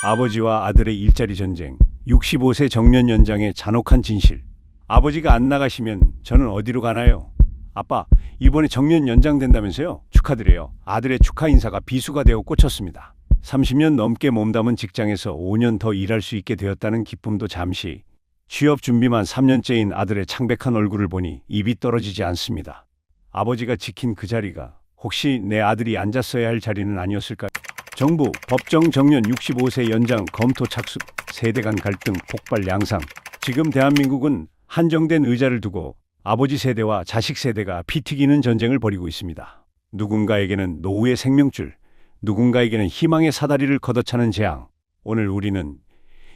아버지와 아들의 일자리 전쟁, 65세 정년 연장의 잔혹한 진실. 아버지가 안 나가시면 저는 어디로 가나요? 아빠, 이번에 정년 연장된다면서요? 축하드려요. 아들의 축하 인사가 비수가 되어 꽂혔습니다. 30년 넘게 몸담은 직장에서 5년 더 일할 수 있게 되었다는 기쁨도 잠시. 취업 준비만 3년째인 아들의 창백한 얼굴을 보니 입이 떨어지지 않습니다. 아버지가 지킨 그 자리가 혹시 내 아들이 앉았어야 할 자리는 아니었을까요? 정부, 법정 정년 65세 연장 검토 착수, 세대 간 갈등 폭발 양상. 지금 대한민국은 한정된 의자를 두고 아버지 세대와 자식 세대가 피 튀기는 전쟁을 벌이고 있습니다. 누군가에게는 노후의 생명줄, 누군가에게는 희망의 사다리를 걷어차는 재앙. 오늘 우리는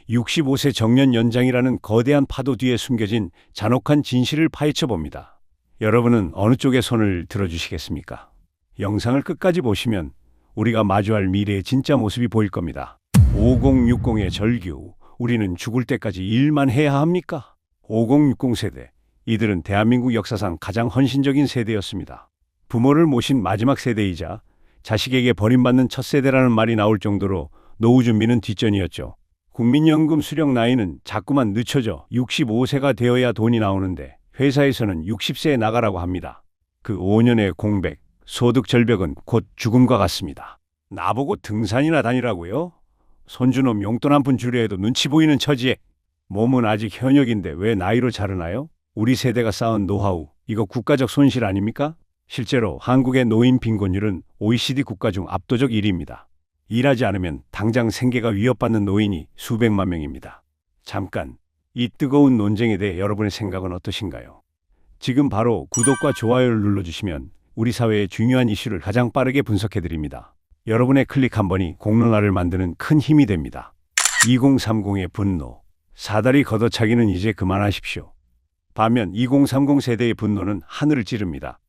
65세 정년 연장이라는 거대한 파도 뒤에 숨겨진 잔혹한 진실을 파헤쳐 봅니다. 여러분은 어느 쪽에 손을 들어주시겠습니까? 영상을 끝까지 보시면 우리가 마주할 미래의 진짜 모습이 보일 겁니다. 5060의 절규, 우리는 죽을 때까지 일만 해야 합니까? 5060 세대, 이들은 대한민국 역사상 가장 헌신적인 세대였습니다. 부모를 모신 마지막 세대이자 자식에게 버림받는 첫 세대라는 말이 나올 정도로 노후 준비는 뒷전이었죠. 국민연금 수령 나이는 자꾸만 늦춰져 65세가 되어야 돈이 나오는데 회사에서는 60세에 나가라고 합니다. 그 5년의 공백, 소득 절벽은 곧 죽음과 같습니다. 나보고 등산이나 다니라고요? 손주놈 용돈 한 푼 주려 해도 눈치 보이는 처지에 몸은 아직 현역인데 왜 나이로 자르나요? 우리 세대가 쌓은 노하우, 이거 국가적 손실 아닙니까? 실제로 한국의 노인 빈곤율은 OECD 국가 중 압도적 1위입니다. 일하지 않으면 당장 생계가 위협받는 노인이 수백만 명입니다. 잠깐, 이 뜨거운 논쟁에 대해 여러분의 생각은 어떠신가요? 지금 바로 구독과 좋아요를 눌러주시면 우리 사회의 중요한 이슈를 가장 빠르게 분석해드립니다. 여러분의 클릭 한 번이 공론화를 만드는 큰 힘이 됩니다. 2030의 분노, 사다리 걷어차기는 이제 그만하십시오. 반면 2030 세대의 분노는 하늘을 찌릅니다.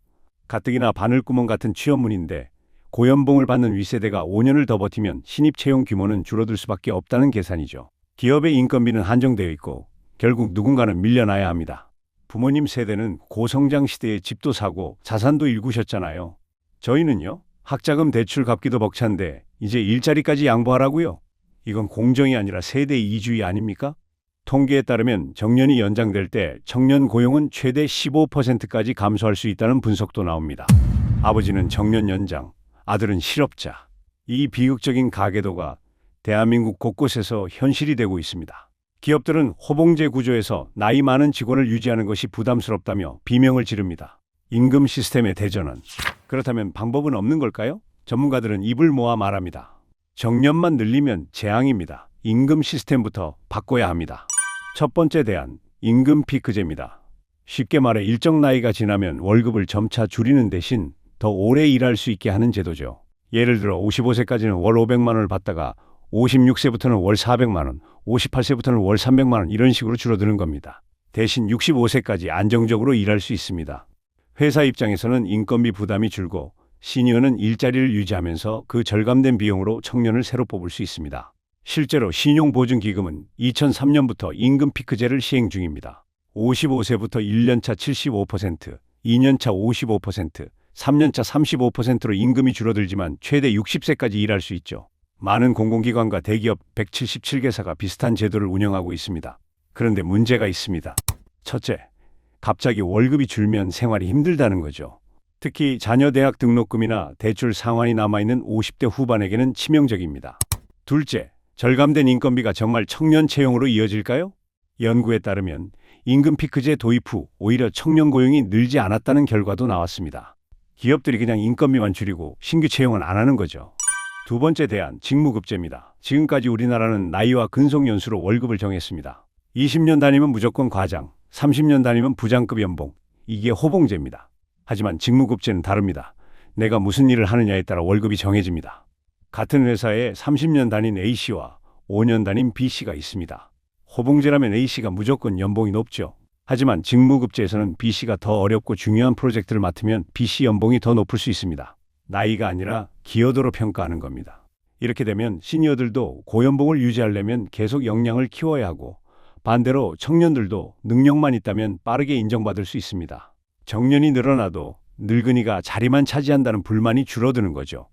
가뜩이나 바늘구멍 같은 취업문인데 고연봉을 받는 윗세대가 5년을 더 버티면 신입 채용 규모는 줄어들 수밖에 없다는 계산이죠. 기업의 인건비는 한정되어 있고 결국 누군가는 밀려나야 합니다. 부모님 세대는 고성장 시대에 집도 사고 자산도 일구셨잖아요. 저희는요, 학자금 대출 갚기도 벅찬데 이제 일자리까지 양보하라고요? 이건 공정이 아니라 세대 이주의 아닙니까? 통계에 따르면 정년이 연장될 때 청년 고용은 최대 15%까지 감소할 수 있다는 분석도 나옵니다. 아버지는 정년 연장, 아들은 실업자. 이 비극적인 가계도가 대한민국 곳곳에서 현실이 되고 있습니다. 기업들은 호봉제 구조에서 나이 많은 직원을 유지하는 것이 부담스럽다며 비명을 지릅니다. 임금 시스템의 대전환. 그렇다면 방법은 없는 걸까요? 전문가들은 입을 모아 말합니다. 정년만 늘리면 재앙입니다. 임금 시스템부터 바꿔야 합니다. 첫 번째 대안, 임금 피크제입니다. 쉽게 말해 일정 나이가 지나면 월급을 점차 줄이는 대신 더 오래 일할 수 있게 하는 제도죠. 예를 들어 55세까지는 월 500만 원을 받다가 56세부터는 월 400만 원, 58세부터는 월 300만 원 이런 식으로 줄어드는 겁니다. 대신 65세까지 안정적으로 일할 수 있습니다. 회사 입장에서는 인건비 부담이 줄고 시니어는 일자리를 유지하면서 그 절감된 비용으로 청년을 새로 뽑을 수 있습니다. 실제로 신용보증기금은 2003년부터 임금 피크제를 시행 중입니다. 55세부터 1년차 75%, 2년차 55%, 3년차 35%로 임금이 줄어들지만 최대 60세까지 일할 수 있죠. 많은 공공기관과 대기업 177개사가 비슷한 제도를 운영하고 있습니다. 그런데 문제가 있습니다. 첫째, 갑자기 월급이 줄면 생활이 힘들다는 거죠. 특히 자녀 대학 등록금이나 대출 상환이 남아있는 50대 후반에게는 치명적입니다. 둘째, 절감된 인건비가 정말 청년 채용으로 이어질까요? 연구에 따르면 임금 피크제 도입 후 오히려 청년 고용이 늘지 않았다는 결과도 나왔습니다. 기업들이 그냥 인건비만 줄이고 신규 채용은 안 하는 거죠. 두 번째 대안, 직무급제입니다. 지금까지 우리나라는 나이와 근속연수로 월급을 정했습니다. 20년 다니면 무조건 과장, 30년 다니면 부장급 연봉, 이게 호봉제입니다. 하지만 직무급제는 다릅니다. 내가 무슨 일을 하느냐에 따라 월급이 정해집니다. 같은 회사에 30년 다닌 A씨와 5년 다닌 B씨가 있습니다. 호봉제라면 A씨가 무조건 연봉이 높죠. 하지만 직무급제에서는 B씨가 더 어렵고 중요한 프로젝트를 맡으면 B씨 연봉이 더 높을 수 있습니다. 나이가 아니라 기여도로 평가하는 겁니다. 이렇게 되면 시니어들도 고연봉을 유지하려면 계속 역량을 키워야 하고 반대로 청년들도 능력만 있다면 빠르게 인정받을 수 있습니다. 정년이 늘어나도 늙은이가 자리만 차지한다는 불만이 줄어드는 거죠.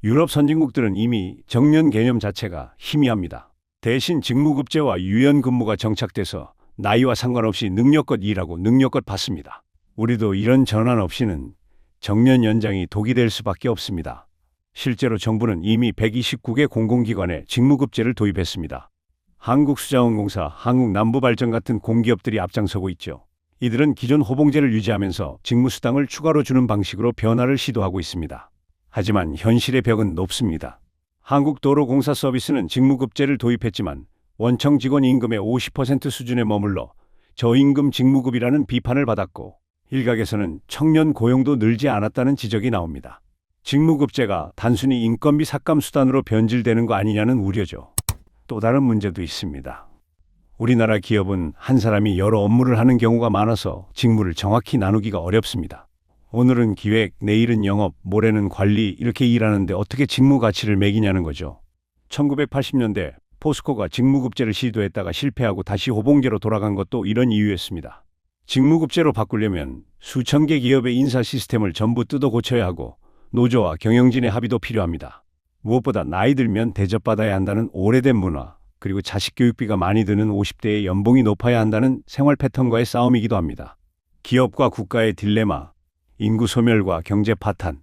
유럽 선진국들은 이미 정년 개념 자체가 희미합니다. 대신 직무급제와 유연근무가 정착돼서 나이와 상관없이 능력껏 일하고 능력껏 받습니다. 우리도 이런 전환 없이는 정년 연장이 독이 될 수밖에 없습니다. 실제로 정부는 이미 129개 공공기관에 직무급제를 도입했습니다. 한국수자원공사, 한국남부발전 같은 공기업들이 앞장서고 있죠. 이들은 기존 호봉제를 유지하면서 직무수당을 추가로 주는 방식으로 변화를 시도하고 있습니다. 하지만 현실의 벽은 높습니다. 한국도로공사서비스는 직무급제를 도입했지만 원청 직원 임금의 50% 수준에 머물러 저임금 직무급이라는 비판을 받았고, 일각에서는 청년 고용도 늘지 않았다는 지적이 나옵니다. 직무급제가 단순히 인건비 삭감 수단으로 변질되는 거 아니냐는 우려죠. 또 다른 문제도 있습니다. 우리나라 기업은 한 사람이 여러 업무를 하는 경우가 많아서 직무를 정확히 나누기가 어렵습니다. 오늘은 기획, 내일은 영업, 모레는 관리 이렇게 일하는데 어떻게 직무 가치를 매기냐는 거죠. 1980년대 포스코가 직무급제를 시도했다가 실패하고 다시 호봉제로 돌아간 것도 이런 이유였습니다. 직무급제로 바꾸려면 수천 개 기업의 인사 시스템을 전부 뜯어 고쳐야 하고 노조와 경영진의 합의도 필요합니다. 무엇보다 나이 들면 대접받아야 한다는 오래된 문화, 그리고 자식 교육비가 많이 드는 50대의 연봉이 높아야 한다는 생활 패턴과의 싸움이기도 합니다. 기업과 국가의 딜레마, 인구 소멸과 경제 파탄,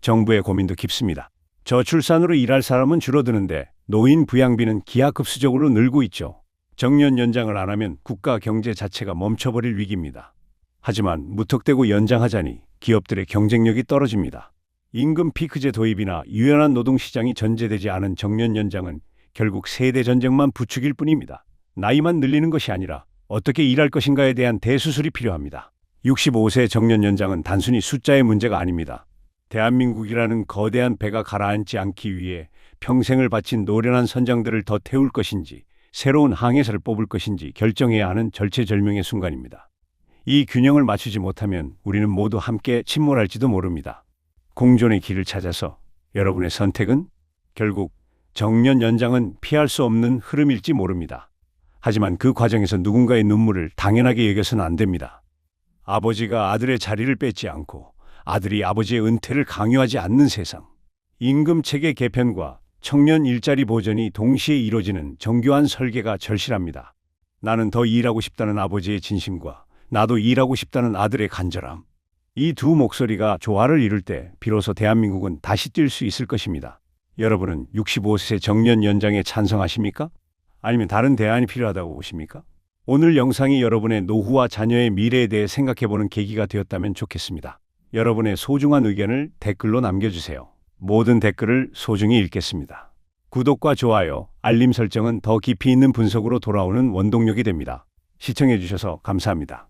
정부의 고민도 깊습니다. 저출산으로 일할 사람은 줄어드는데 노인 부양비는 기하급수적으로 늘고 있죠. 정년 연장을 안 하면 국가 경제 자체가 멈춰버릴 위기입니다. 하지만 무턱대고 연장하자니 기업들의 경쟁력이 떨어집니다. 임금 피크제 도입이나 유연한 노동시장이 전제되지 않은 정년 연장은 결국 세대 전쟁만 부추길 뿐입니다. 나이만 늘리는 것이 아니라 어떻게 일할 것인가에 대한 대수술이 필요합니다. 65세 정년 연장은 단순히 숫자의 문제가 아닙니다. 대한민국이라는 거대한 배가 가라앉지 않기 위해 평생을 바친 노련한 선장들을 더 태울 것인지 새로운 항해사를 뽑을 것인지 결정해야 하는 절체절명의 순간입니다. 이 균형을 맞추지 못하면 우리는 모두 함께 침몰할지도 모릅니다. 공존의 길을 찾아서 여러분의 선택은 결국 정년 연장은 피할 수 없는 흐름일지 모릅니다. 하지만 그 과정에서 누군가의 눈물을 당연하게 여겨서는 안 됩니다. 아버지가 아들의 자리를 뺏지 않고 아들이 아버지의 은퇴를 강요하지 않는 세상. 임금 체계 개편과 청년 일자리 보전이 동시에 이루어지는 정교한 설계가 절실합니다. 나는 더 일하고 싶다는 아버지의 진심과 나도 일하고 싶다는 아들의 간절함. 이 두 목소리가 조화를 이룰 때 비로소 대한민국은 다시 뛸 수 있을 것입니다. 여러분은 65세 정년 연장에 찬성하십니까? 아니면 다른 대안이 필요하다고 보십니까? 오늘 영상이 여러분의 노후와 자녀의 미래에 대해 생각해보는 계기가 되었다면 좋겠습니다. 여러분의 소중한 의견을 댓글로 남겨주세요. 모든 댓글을 소중히 읽겠습니다. 구독과 좋아요, 알림 설정은 더 깊이 있는 분석으로 돌아오는 원동력이 됩니다. 시청해주셔서 감사합니다.